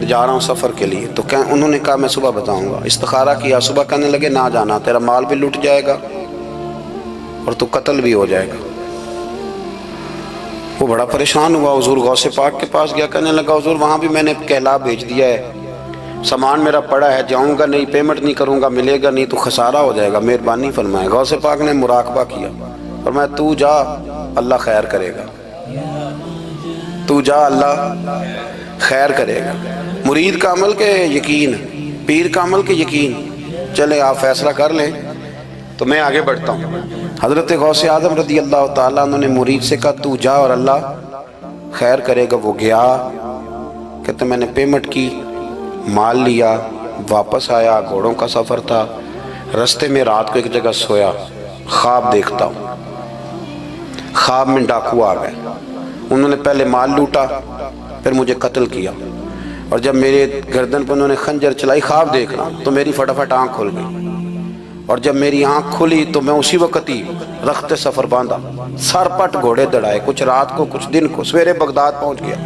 جا رہا ہوں سفر کے لیے. تو انہوں نے کہا میں صبح بتاؤں گا. استخارہ کیا, صبح کہنے لگے نہ جانا, تیرا مال بھی لٹ جائے گا اور تو قتل بھی ہو جائے گا. وہ بڑا پریشان ہوا, حضور غوث پاک کے پاس گیا, کہنے لگا حضور وہاں بھی میں نے کہلا بھیج دیا ہے, سامان میرا پڑا ہے, جاؤں گا نہیں, پیمنٹ نہیں کروں گا, ملے گا نہیں تو خسارہ ہو جائے گا, مہربانی فرمائے. غوث پاک نے مراقبہ کیا, فرمایا تو جا اللہ خیر کرے گا, تو جا اللہ خیر کرے گا. مرید کا عمل کے یقین, پیر کا عمل کے یقین. چلے آپ فیصلہ کر لیں تو میں آگے بڑھتا ہوں. حضرت غوث اعظم رضی اللہ تعالیٰ عنہ نے مرید سے کہا تو جا اور اللہ خیر کرے گا. وہ گیا, کہتے میں نے پیمنٹ کی, مال لیا, واپس آیا. گھوڑوں کا سفر تھا, رستے میں رات کو ایک جگہ سویا, خواب دیکھتا ہوں. خواب میں ڈاکو آ گئے, انہوں نے پہلے مال لوٹا, پھر مجھے قتل کیا, اور جب میرے گردن پہ انہوں نے خنجر چلائی, خواب دیکھ رہا تو میری فٹافٹ آنکھ کھل گئی, اور جب میری آنکھ کھلی تو میں اسی وقت ہی رخت سفر باندھا, سر پٹ گھوڑے دڑائے, کچھ رات کو کچھ دن کو, سویرے بغداد پہنچ گیا.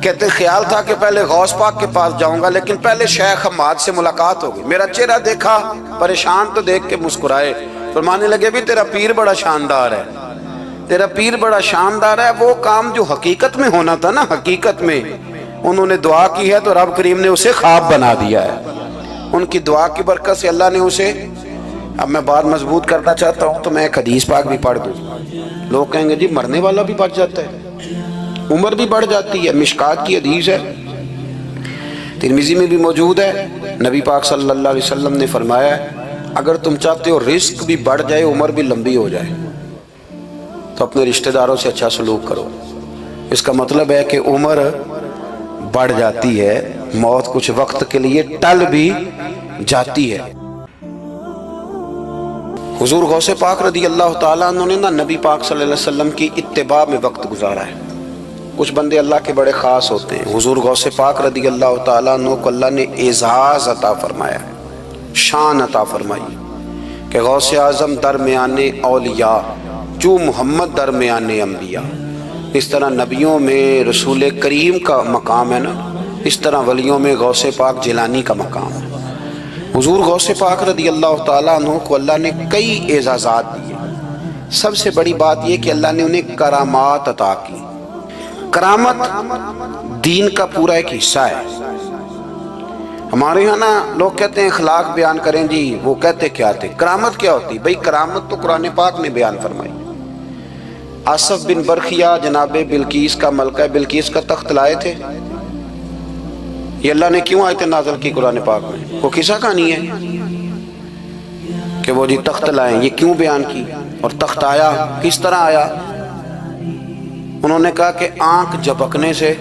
کہتے خیال تھا کہ پہلے غوث پاک کے پاس جاؤں گا, لیکن پہلے شیخ حماد سے ملاقات ہو گئی. میرا چہرہ دیکھا, پریشان تو دیکھ کے مسکرائے, فرمانے لگے بھی تیرا پیر بڑا شاندار ہے, تیرا پیر بڑا شاندار ہے. وہ کام جو حقیقت میں ہونا تھا نا, حقیقت میں انہوں نے دعا کی ہے تو رب کریم نے اسے خواب بنا دیا ہے. ان کی دعا کی برکت سے اللہ نے اسے, اب میں بات مضبوط کرنا چاہتا ہوں تو میں ایک حدیث پاک بھی پڑھ دوں. لوگ کہیں گے جی مرنے والا بھی بچ جاتا ہے, عمر بھی بڑھ جاتی ہے. مشکات کی حدیث ہے, ترمذی میں بھی موجود ہے. نبی پاک صلی اللہ علیہ وسلم نے فرمایا ہے اگر تم چاہتے ہو رزق بھی بڑھ جائے, عمر بھی لمبی ہو جائے, تو اپنے رشتہ داروں سے اچھا سلوک کرو. اس کا مطلب ہے کہ عمر بڑھ جاتی ہے, موت کچھ وقت کے لیے ٹل بھی جاتی ہے. حضور غوث پاک رضی اللہ تعالیٰ عنہ نے نبی پاک صلی اللہ علیہ وسلم کی اتباع میں وقت گزارا ہے. کچھ بندے اللہ کے بڑے خاص ہوتے ہیں. حضور غوث پاک رضی اللہ تعالیٰ عنہ کو اللہ نے اعزاز عطا فرمایا, شان عطا فرمائی کہ غوث اعظم درمیان اولیاء جو محمد درمیان انبیاء. اس طرح نبیوں میں رسول کریم کا مقام ہے نا, اس طرح ولیوں میں غوث پاک جیلانی کا مقام ہے. حضور غوث پاک رضی اللہ تعالیٰ عنہ کو اللہ نے کئی اعزازات دیے. سب سے بڑی بات یہ کہ اللہ نے انہیں کرامات عطا کی. کرامت دین کا پورا ایک حصہ ہے. ہمارے یہاں نا لوگ کہتے ہیں اخلاق بیان کریں جی, وہ کہتے کیا تھے, کرامت کیا ہوتی؟ بھئی کرامت تو قرآن پاک نے بیان فرمائی. آصف بن برخیہ جناب بلقیس کا, ملکہ بلقیس کا تخت لائے تھے. یہ اللہ نے کیوں آیت نازل کی قرآن پاک میں؟ وہ قصہ کہانی ہے کہ وہ جی تخت لائیں, یہ کیوں بیان کی؟ اور تخت آیا کس طرح آیا؟ انہوں نے کہا کہ آنکھ جھپکنے سے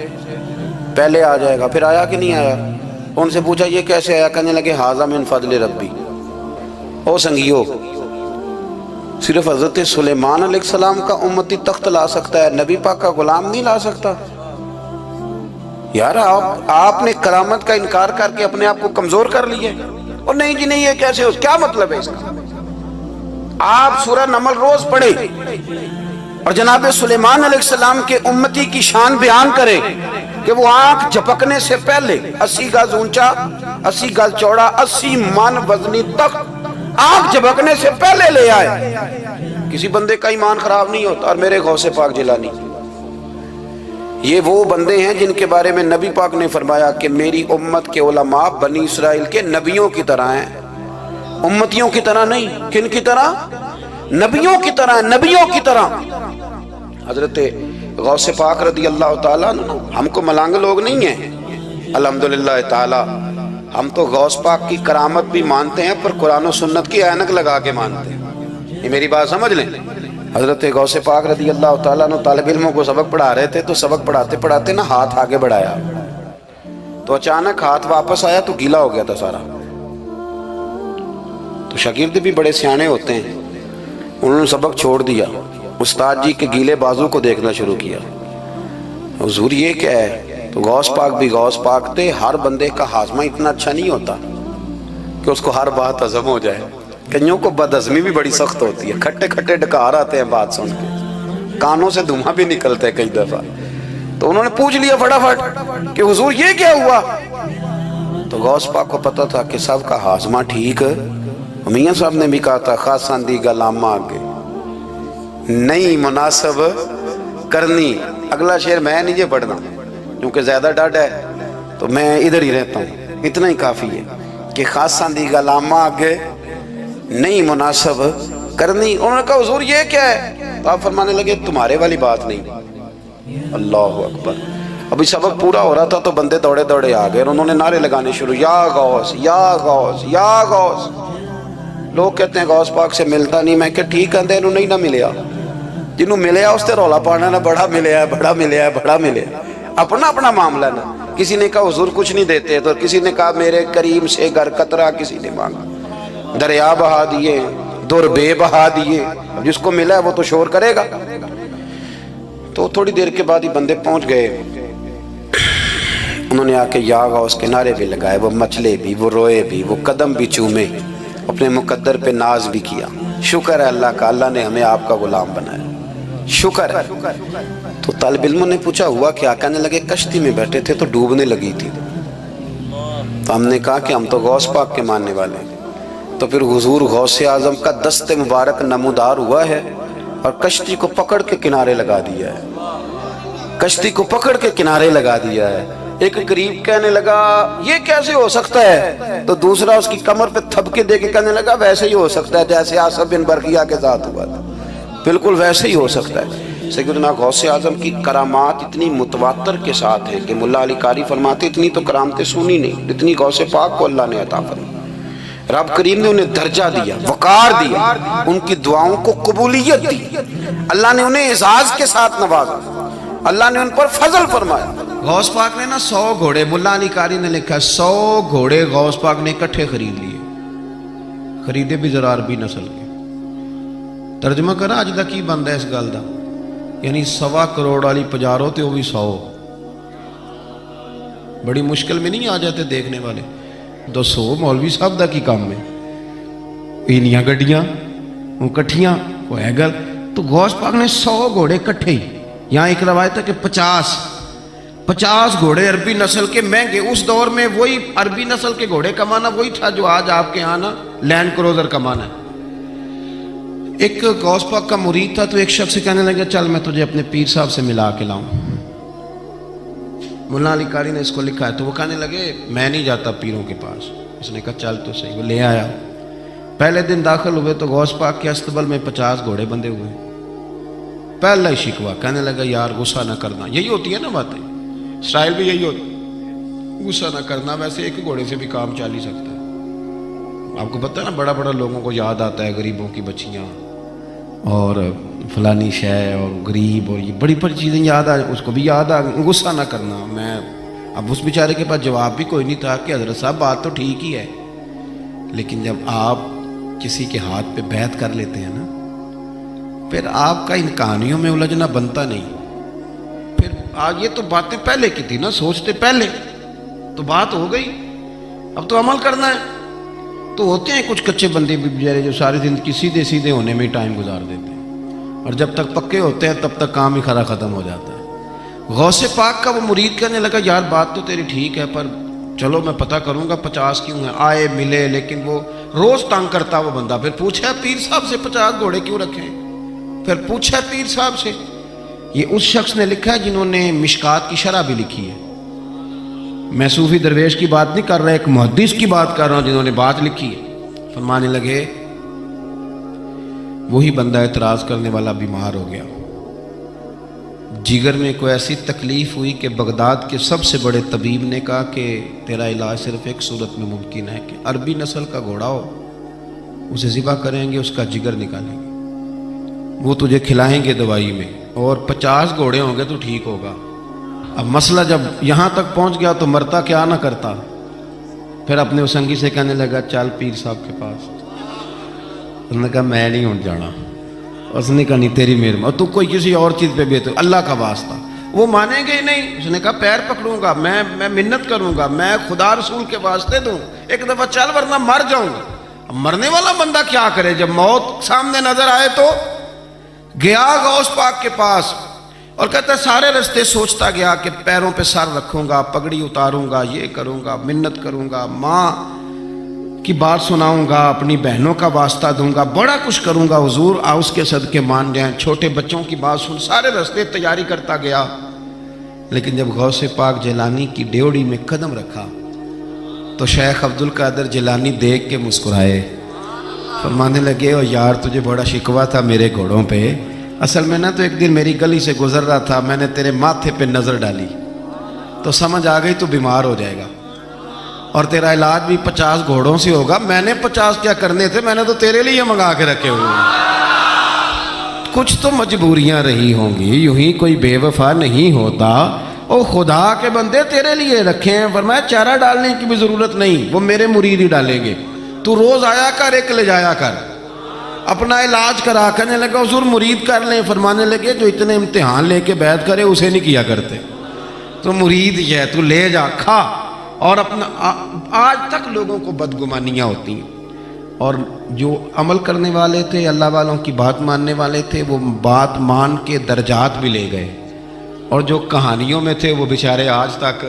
پہلے آ جائے گا. پھر آیا کہ نہیں آیا؟ ان سے پوچھا یہ کیسے آیا؟ کہنے لگے ھذا من فضل ربی. او سنگیو, صرف حضرت سلیمان علیہ السلام کا امتی تخت لا سکتا ہے, نبی پاک کا غلام نہیں لا سکتا. یار آپ نے کرامت کا انکار کر کے اپنے آپ کو کمزور کر لیا. اور نہیں جی نہیں, یہ کیسے ہو, کیا مطلب ہے اس کا؟ آپ سورہ نمل روز پڑھے اور جناب سلیمان علیہ السلام کے امتی کی شان بیان کرے کہ وہ آنکھ جھپکنے سے پہلے 80 گز اونچا, 80 گز چوڑا, 80 من وزنی تخت آنکھ جھپکنے سے پہلے لے آئے. کسی بندے کا ایمان خراب نہیں ہوتا. اور میرے غوث پاک جیلانی, یہ وہ بندے ہیں جن کے بارے میں نبی پاک نے فرمایا کہ میری امت کے علماء بنی اسرائیل کے نبیوں کی طرح ہیں, امتیوں کی طرح نہیں. کن کی طرح؟ نبیوں کی طرح, نبیوں کی طرح. حضرت غوث پاک رضی اللہ تعالیٰ ہم کو ملانگ لوگ نہیں ہیں الحمدللہ تعالی. ہم تو غوث پاک کی کرامت بھی مانتے ہیں پر قرآن و سنت کی اینک لگا کے مانتے ہیں. یہ میری بات سمجھ لیں. حضرت غوث پاک رضی اللہ تعالیٰ عنہ طالب علموں کو سبق پڑھا رہے تھے, تو سبق پڑھاتے پڑھاتے نا ہاتھ آگے بڑھایا, تو اچانک ہاتھ واپس آیا تو گیلا ہو گیا تھا سارا. تو شاگرد بھی بڑے سیانے ہوتے ہیں, انہوں نے سبق چھوڑ دیا, استاد جی کے گیلے بازو کو دیکھنا شروع کیا. حضور یہ کیا ہے؟ تو غوث پاک بھی غوث پاک تھے. ہر بندے کا ہاضمہ اتنا اچھا نہیں ہوتا کہ اس کو ہر بات ہضم ہو جائے. کئیوں کو بد ہضمی بھی بڑی سخت ہوتی ہے, کھٹے کھٹے ڈکار آتے ہیں بات سن کے, کانوں سے دھواں بھی نکلتے ہیں کئی دفعہ. تو انہوں نے پوچھ لیا فٹافٹ کہ حضور یہ کیا ہوا؟ تو غوث پاک کو پتا تھا کہ سب کا ہاضمہ ٹھیک ہے. میاں صاحب نے بھی کہا تھا خاصاں دی گل آما آگے نہیں مناسب کرنی. اگلا شعر میں نہیں یہ پڑھنا کیونکہ زیادہ ڈاڈ ہے تو میں ادھر ہی رہتا ہوں. اتنا ہی کافی ہے کہ خاصاں دی گل آما آگے نہیں مناسب کرنی. انہوں نے کہا حضور یہ کیا ہے؟ تو آپ فرمانے لگے تمہارے والی بات نہیں. اللہ اکبر. ابھی سبق پورا ہو رہا تھا تو بندے دوڑے دوڑے آ گئے اور انہوں نے نعرے لگانے شروع یا غوث یا غوث یا غوث. لوگ کہتے ہیں غوث پاک سے ملتا نہیں. میں کہ ٹھیک ہے انہوں نہیں نہ ملیا. جنہوں ملیا اس تے رولا پانا نہ بڑا ملیا ہے بڑا ملیا ہے بڑا ملیا. اپنا اپنا معاملہ نا. کسی نے کہا حضور کچھ نہیں دیتے تو کسی نے کہا میرے کریم سے گر قطرہ کسی نے مانگا. دریا بہا دیے در بے بہا دیے. جس کو ملا ہے وہ تو شور کرے گا. تو تھوڑی دیر کے بعد ہی بندے پہنچ گئے. انہوں نے آ کے یا غوث کے نعرے بھی لگائے. وہ مچلے بھی وہ روئے بھی وہ قدم بھی چومے. اپنے مقدر پہ ناز بھی کیا. شکر ہے اللہ کا اللہ نے ہمیں آپ کا غلام بنایا. شکر ہے. تو طالب علموں نے پوچھا ہوا کیا؟ کہنے لگے کشتی میں بیٹھے تھے تو ڈوبنے لگی تھی. تو ہم نے کہا کہ ہم تو غوث پاک کے ماننے والے ہیں. تو پھر حضور غوث اعظم کا دست مبارک نمودار ہوا ہے اور کشتی کو پکڑ کے کنارے لگا دیا ہے. کشتی کو پکڑ کے کنارے لگا دیا ہے. ایک قریب کہنے لگا یہ کیسے ہو سکتا ہے؟ تو دوسرا اس کی کمر پہ تھپکے دے کے کہنے لگا ویسے ہی ہو سکتا ہے جیسے آصف بن برقیہ کے ساتھ ہوا تھا. بالکل ویسے ہی ہو سکتا ہے. سیدنا غوث اعظم کی کرامات اتنی متواتر کے ساتھ ہیں کہ ملا علی قاری فرماتے اتنی تو کرامتیں سنی نہیں جتنی غوث پاک کو اللہ نے عطا فرمائی. رب کریم نے انہیں درجہ دیا وقار دیا. ان کی دعاؤں کو قبولیت دی. اللہ نے انہیں اعزاز کے ساتھ نوازا. اللہ نے ان پر فضل فرمایا. غوث پاک نے نا 100 گھوڑے ملا علی قاری نے لکھا 100 گھوڑے غوث پاک نے اکٹھے خرید لیے. خریدے بھی ذرا عربی نسل کے. ترجمہ کرا اج دا کی بندا ہے اس گل دا؟ یعنی 1.25 کروڑ والی پجارو تے وہ بھی 100. بڑی مشکل میں نہیں آ جاتے دیکھنے والے. 200 مولوی صاحب دا کی کام ہے اینیاں گڈیاں وہ کٹھیاں وہ ہے گل. تو غوث پاک نے 100 گھوڑے کٹھے ہی. یہاں ایک روایت ہے کہ 50 گھوڑے عربی نسل کے مہنگے. اس دور میں وہی عربی نسل کے گھوڑے کمانا وہی تھا جو آج آپ کے یہاں نا لینڈ کروزر کمانا ہے. ایک غوث پاک کا مرید تھا تو ایک شخص سے کہنے لگا چل میں تجھے اپنے پیر صاحب سے ملا کے لاؤں. ملا علی قاری نے اس کو لکھا ہے. تو وہ کہنے لگے میں نہیں جاتا پیروں کے پاس. اس نے کہا چل تو صحیح. وہ لے آیا. پہلے دن داخل ہوئے تو غوث پاک کے استقبال میں 50 گھوڑے بندھے ہوئے. پہلا ہی شکوہ کہنے لگا یار غصہ نہ کرنا. یہی ہوتی ہے نا باتیں. اسٹائل بھی یہی ہوتی. غصہ نہ کرنا. ویسے ایک گھوڑے سے بھی کام چل ہی سکتا ہے. آپ کو پتہ ہے نا بڑا بڑا لوگوں کو یاد آتا ہے غریبوں کی بچیاں اور فلانی شے اور غریب اور یہ بڑی بڑی چیزیں یاد آ اس کو بھی یاد آ گئی. غصہ نہ کرنا. میں اب اس بیچارے کے پاس جواب بھی کوئی نہیں تھا کہ حضرت صاحب بات تو ٹھیک ہی ہے لیکن جب آپ کسی کے ہاتھ پہ بیعت کر لیتے ہیں نا پھر آپ کا ان کہانیوں میں الجھنا بنتا نہیں. پھر آج یہ تو باتیں پہلے کی تھی نا. سوچتے پہلے تو بات ہو گئی. اب تو عمل کرنا ہے. تو ہوتے ہیں کچھ کچے بندے بھی بیچارے جو ساری زندگی سیدھے سیدھے ہونے میں ٹائم گزار دیتے ہیں اور جب تک پکے ہوتے ہیں تب تک کام ہی کھرا ختم ہو جاتا ہے. غوث پاک کا وہ مرید کہنے لگا یار بات تو تیری ٹھیک ہے پر چلو میں پتہ کروں گا 50 کیوں ہیں. آئے ملے لیکن وہ روز تنگ کرتا وہ بندہ. پھر پوچھا پیر صاحب سے 50 گھوڑے کیوں رکھے ہیں. پھر پوچھا پیر صاحب سے. یہ اس شخص نے لکھا ہے جنہوں نے مشکات کی شرح بھی لکھی ہے. میں صوفی درویش کی بات نہیں کر رہا ایک محدث کی بات کر رہا ہوں جنہوں نے بات لکھی ہے. فرمانے لگے وہی بندہ اعتراض کرنے والا بیمار ہو گیا. جگر میں کوئی ایسی تکلیف ہوئی کہ بغداد کے سب سے بڑے طبیب نے کہا کہ تیرا علاج صرف ایک صورت میں ممکن ہے کہ عربی نسل کا گھوڑا ہو اسے ذبح کریں گے اس کا جگر نکالیں گے وہ تجھے کھلائیں گے دوائی میں اور 50 گھوڑے ہوں گے تو ٹھیک ہوگا. اب مسئلہ جب یہاں تک پہنچ گیا تو مرتا کیا نہ کرتا. پھر اپنے اسنگی سے کہنے لگا چل پیر صاحب کے پاس. اس نے کہا میں نہیں ہوں جانا. اس نے کہا نہیں تیری مہربانی اور تو کوئی کسی اور چیز پہ بھی تو اللہ کا واسطہ. وہ مانیں گے ہی نہیں. اس نے کہا پیر پکڑوں گا میں منت کروں گا میں خدا رسول کے واسطے دوں ایک دفعہ چل ورنہ مر جاؤں گا. اب مرنے والا بندہ کیا کرے جب موت سامنے نظر آئے. تو گیا غوث پاک کے پاس. اور کہتا ہے سارے راستے سوچتا گیا کہ پیروں پہ سر رکھوں گا، پگڑی اتاروں گا، یہ کروں گا، منت کروں گا، ماں کی بات سناؤں گا، اپنی بہنوں کا واسطہ دوں گا، بڑا کچھ کروں گا حضور آ اس کے صدقے مان جائیں، چھوٹے بچوں کی بات سن، سارے راستے تیاری کرتا گیا۔ لیکن جب غوث پاک جیلانی کی ڈیوڑی میں قدم رکھا تو شیخ عبد القادر جیلانی دیکھ کے مسکرائے، فرمانے لگے او یار تجھے بڑا شکوہ تھا میرے گھوڑوں پہ، اصل میں نا تو ایک دن میری گلی سے گزر رہا تھا، میں نے تیرے ماتھے پہ نظر ڈالی تو سمجھ آ گئی تو بیمار ہو جائے گا اور تیرا علاج بھی 50 گھوڑوں سے ہوگا، میں نے 50 کیا کرنے تھے، میں نے تو تیرے لیے منگا کے رکھے ہوئے ہیں۔ کچھ تو مجبوریاں رہی ہوں گی، یوں ہی کوئی بے وفا نہیں ہوتا، او خدا کے بندے تیرے لیے رکھے ہیں، فرمایا چارہ ڈالنے کی بھی ضرورت نہیں، وہ میرے مرید ہی ڈالیں گے، تو روز آیا کر ایک لے جایا کر، اپنا علاج کرا۔ کہنے لگا حضور مرید کر لیں، فرمانے لگے جو اتنے امتحان لے کے بیعت کرے اسے نہیں کیا کرتے، تو مرید ہی ہے، تو لے جا کھا۔ اور اپنا آج تک لوگوں کو بدگمانیاں ہوتی ہیں، اور جو عمل کرنے والے تھے، اللہ والوں کی بات ماننے والے تھے، وہ بات مان کے درجات بھی لے گئے، اور جو کہانیوں میں تھے وہ بیچارے آج تک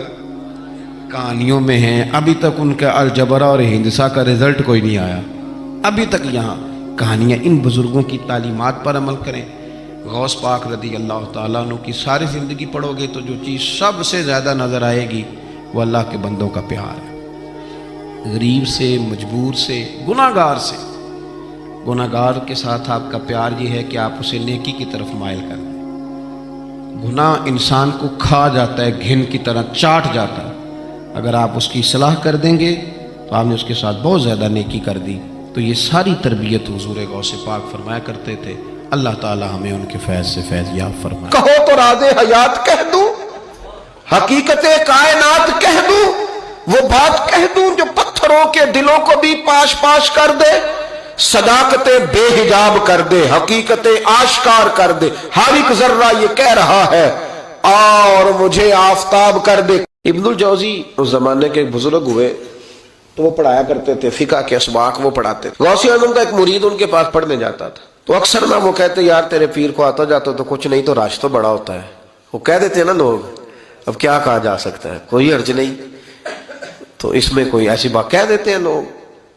کہانیوں میں ہیں، ابھی تک ان کا الجبرہ اور ہندسہ کا رزلٹ کوئی نہیں آیا، ابھی تک یہاں کہانیاں۔ ان بزرگوں کی تعلیمات پر عمل کریں۔ غوث پاک رضی اللہ تعالیٰ عنہ کی ساری زندگی پڑھو گے تو جو چیز سب سے زیادہ نظر آئے گی وہ اللہ کے بندوں کا پیار ہے، غریب سے، مجبور سے، گناہ گار سے۔ گناہ گار کے ساتھ آپ کا پیار یہ ہے کہ آپ اسے نیکی کی طرف مائل کر دیں۔ گناہ انسان کو کھا جاتا ہے، گھن کی طرح چاٹ جاتا ہے، اگر آپ اس کی اصلاح کر دیں گے تو آپ نے اس کے ساتھ بہت زیادہ نیکی کر دی۔ تو یہ ساری تربیت حضور غوث پاک فرمایا کرتے تھے۔ اللہ تعالی ہمیں ان کے فیض سے فیض یاب فرمائے۔ کہو تو راز حیات کہہ دوں، حقیقت کائنات کہہ دوں، وہ بات کہہ دوں جو پتھروں کے دلوں کو بھی پاش پاش کر دے، صداقت بے حجاب کر دے، حقیقت آشکار کر دے۔ ہر ایک ذرہ یہ کہہ رہا ہے اور مجھے آفتاب کر دے۔ ابن الجوزی اس زمانے کے بزرگ ہوئے تو وہ پڑھایا کرتے تھے، فقہ کے اسباق وہ پڑھاتے تھے۔ غوث اعظم کا ایک مرید ان کے پاس پڑھنے جاتا تھا تو اکثر نہ وہ کہتے یار تیرے پیر کو آتا جاتا تو کچھ نہیں، تو رش تو بڑا ہوتا ہے، وہ کہہ دیتے ہیں نا لوگ، اب کیا کہا جا سکتا ہے، کوئی حرج نہیں، تو اس میں کوئی ایسی بات کہہ دیتے ہیں لوگ،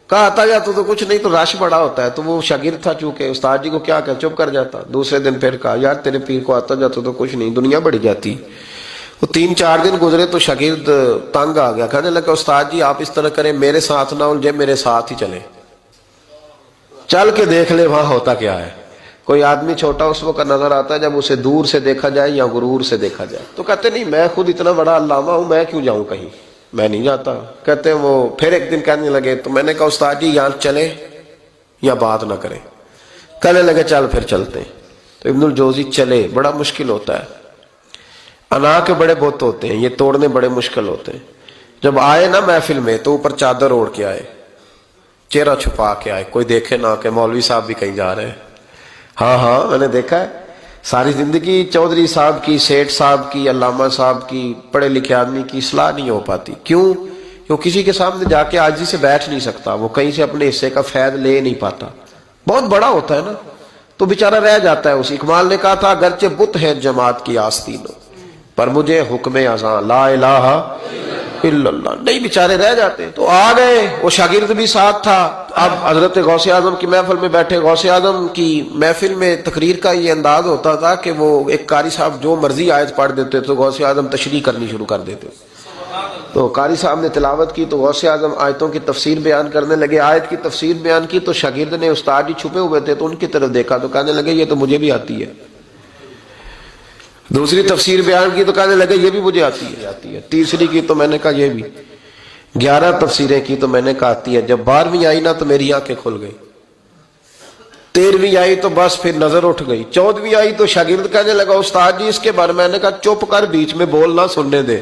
کہا آتا جاتا تو کچھ نہیں تو رش بڑا ہوتا ہے۔ تو وہ شاگرد تھا چونکہ استاد جی کو کیا کہ چپ کر جاتا، دوسرے دن پھر کہا یار تیرے پیر کو آتا جاتا تو کچھ نہیں، دنیا بڑھی جاتی۔ وہ 3-4 دن گزرے تو شاگرد تنگ آ گیا، کہنے لگا استاد جی آپ اس طرح کریں، میرے ساتھ نہ الجھے، میرے ساتھ ہی چلیں، چل کے دیکھ لے وہاں ہوتا کیا ہے۔ کوئی آدمی چھوٹا اس وقت نظر آتا ہے جب اسے دور سے دیکھا جائے یا غرور سے دیکھا جائے، تو کہتے نہیں میں خود اتنا بڑا علامہ ہوں، میں کیوں جاؤں کہیں، میں نہیں جاتا۔ کہتے ہیں وہ پھر ایک دن کہنے لگے، تو میں نے کہا استاد جی یہاں چلے یا بات نہ کریں، کہنے لگے چل پھر چلتے ہیں۔ تو ابن الجوزی چلے، بڑا مشکل ہوتا ہے، انا کے بڑے بت ہوتے ہیں، یہ توڑنے بڑے مشکل ہوتے ہیں۔ جب آئے نا محفل میں تو اوپر چادر اوڑھ کے آئے، چہرہ چھپا کے آئے، کوئی دیکھے نہ کہ مولوی صاحب بھی کہیں جا رہے ہیں۔ ہاں میں نے دیکھا ہے، ساری زندگی چودھری صاحب کی، سیٹھ صاحب کی، علامہ صاحب کی، پڑھے لکھے آدمی کی اصلاح نہیں ہو پاتی۔ کیوں؟ کسی کے سامنے جا کے عاجزی سے بیٹھ نہیں سکتا، وہ کہیں سے اپنے حصے کا فیض لے نہیں پاتا، بہت بڑا ہوتا ہے نا، تو بیچارہ رہ جاتا ہے۔ اس اقبال نے کہا تھا اگرچہ بت ہے جماعت کی آستینوں پر مجھے حکم اذاں لا الہ الا اللہ، نہیں بیچارے رہ جاتے۔ تو آ گئے، وہ شاگرد بھی ساتھ تھا۔ اب حضرت غوث اعظم کی محفل میں بیٹھے، غوث اعظم کی محفل میں تقریر کا یہ انداز ہوتا تھا کہ وہ ایک قاری صاحب جو مرضی آیت پڑھ دیتے تو غوث اعظم تشریح کرنی شروع کر دیتے۔ تو قاری صاحب نے تلاوت کی تو غوث اعظم آیتوں کی تفسیر بیان کرنے لگے، آیت کی تفسیر بیان کی تو شاگرد نے، استاد جی چھپے ہوئے تھے تو ان کی طرف دیکھا تو کہنے لگے یہ تو مجھے بھی آتی ہے۔ دوسری تفسیر بیان کی تو کہنے لگے یہ بھی مجھے آتی ہے۔ تیسری کی تو میں نے کہا یہ بھی۔ 11 تفسیریں کی تو میں نے کہا آتی ہے۔ جب 12ویں آئی نا تو میری آنکھیں کھل گئی، 13ویں آئی تو بس پھر نظر اٹھ گئی، 14ویں آئی تو شاگرد کہنے لگا استاد جی اس کے بارے میں نے کہا چپ کر، بیچ میں بولنا، سننے دے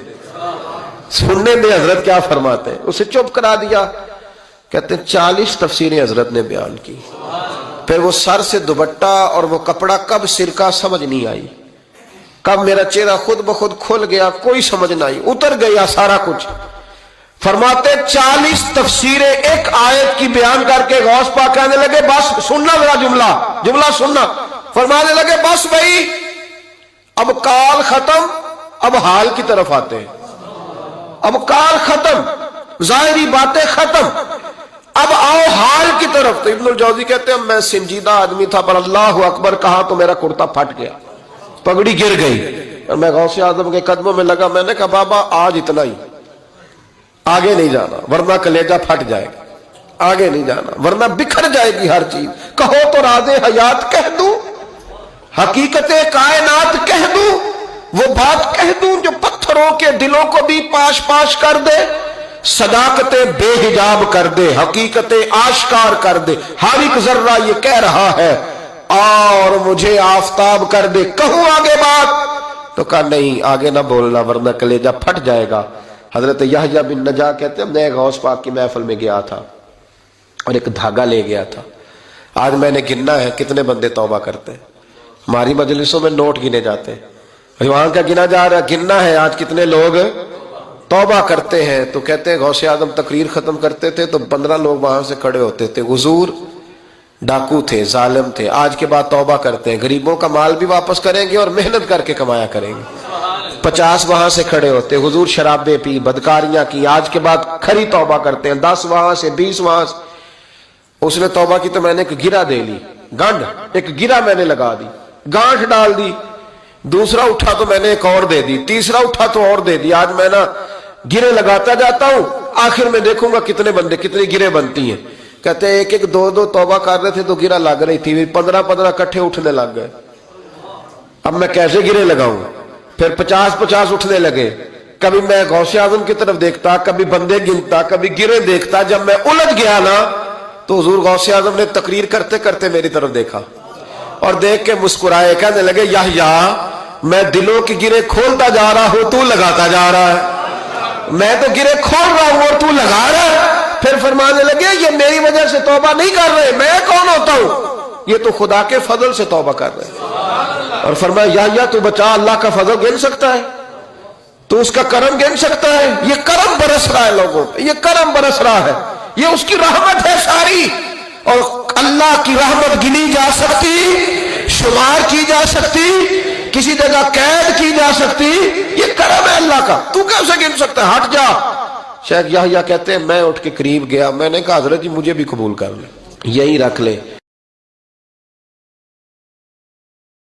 حضرت کیا فرماتے ہیں۔ اسے چپ کرا دیا۔ کہتے ہیں 40 تفسیریں حضرت نے بیان کی، پھر وہ سر سے دوپٹہ اور وہ کپڑا کب سرکا سمجھ نہیں آئی، کب میرا چہرہ خود بخود کھل گیا کوئی سمجھ نہ آئی، اتر گیا سارا کچھ۔ فرماتے 40 تفسیریں ایک آیت کی بیان کر کے غوث پاک کہنے لگے بس سننا ذرا جملہ سننا، فرمانے لگے بس بھائی اب کال ختم، اب حال کی طرف آتے ہیں. اب کال ختم، ظاہری باتیں ختم، اب آؤ حال کی طرف. تو ابن الجوزی کہتے ہیں میں سنجیدہ آدمی تھا پر اللہ اکبر کہا تو میرا کرتا پھٹ گیا، پگڑی گر گئی، اور میں غوث اعظم کے قدموں میں لگا. میں نے کہا بابا آج اتنا ہی، آگے نہیں جانا ورنہ کلیجہ پھٹ جائے گا، آگے نہیں جانا ورنہ بکھر جائے گی ہر چیز. کہو تو راز حیات کہہ دوں، حقیقت کائنات کہہ دوں، وہ بات کہہ دوں جو پتھروں کے دلوں کو بھی پاش پاش کر دے، صداقت بے حجاب کر دے، حقیقت آشکار کر دے. ہر ایک ذرہ یہ کہہ رہا ہے اور مجھے آفتاب کر دے. کہوں آگے بات؟ تو کہا نہیں آگے نہ بولنا ورنہ کلیجہ پھٹ جائے گا. حضرت یحییٰ بن نجاح کہتے ہیں میں غوث پاک کی محفل میں گیا تھا اور ایک دھاگا لے گیا تھا. آج میں نے گننا ہے کتنے بندے توبہ کرتے ہیں. ہماری مجلسوں میں نوٹ گنے جاتے ہیں، وہاں کا گنا جا رہا ہے، گننا ہے آج کتنے لوگ توبہ کرتے ہیں. تو کہتے ہیں غوث اعظم تقریر ختم کرتے تھے تو 15 لوگ وہاں سے کھڑے ہوتے تھے. حضور ڈاکو تھے، ظالم تھے، آج کے بعد توبہ کرتے ہیں، غریبوں کا مال بھی واپس کریں گے اور محنت کر کے کمایا کریں گے. 50 وہاں سے کھڑے ہوتے، حضور شرابیں پی، بدکاریاں کی، آج کے بعد کھری توبہ کرتے ہیں. 10 وہاں سے، 20 وہاں سے. اس نے توبہ کی تو میں نے ایک گرہ دے لی، گنڈ ایک گرہ میں نے لگا دی، گانٹھ ڈال دی. دوسرا اٹھا تو میں نے ایک اور دے دی، تیسرا اٹھا تو اور دے دی. آج میں نا گرے لگاتا جاتا ہوں، آخر میں دیکھوں گا کتنے بندے کتنی گرے بنتی ہیں. کہتے ہیں ایک ایک 2 توبہ کر رہے تھے تو گرہ لگ رہی تھی، 15 کٹھے اٹھنے لگ گئے. اب میں کیسے گرے لگاؤں؟ پھر 50 اٹھنے لگے. کبھی میں غوث اعظم کی طرف دیکھتا، کبھی بندے گنتا، کبھی گرے دیکھتا. جب میں الجھ گیا نا تو حضور غوث اعظم نے تقریر کرتے کرتے میری طرف دیکھا اور دیکھ کے مسکرائے، کہنے لگے یحییٰ میں دلوں کی گرے کھولتا جا رہا ہوں، تو لگاتا جا رہا ہے. میں تو گرے کھول رہا ہوں اور تو لگا رہا ہے. پھر فرمانے لگے یہ میری وجہ سے توبہ نہیں کر رہے، میں کون ہوتا ہوں؟ یہ تو خدا کے فضل سے توبہ کر رہے. اور فرمایا یحییٰ تو بچا، اللہ کا فضل گن سکتا ہے؟ تو اس کا کرم گن سکتا ہے؟ یہ کرم برس رہا ہے لوگوں پہ، یہ کرم برس رہا ہے، یہ اس کی رحمت ہے ساری. اور اللہ کی رحمت گنی جا سکتی، شمار کی جا سکتی، کسی جگہ قید کی جا سکتی، یہ کرم ہے اللہ کا. تو کیسے گن سکتا ہے؟ ہٹ جا. شیخ یحییٰ کہتے ہیں میں اٹھ کے قریب گیا، میں نے کہا حضرت جی مجھے بھی قبول کر لیں، یہی رکھ لے.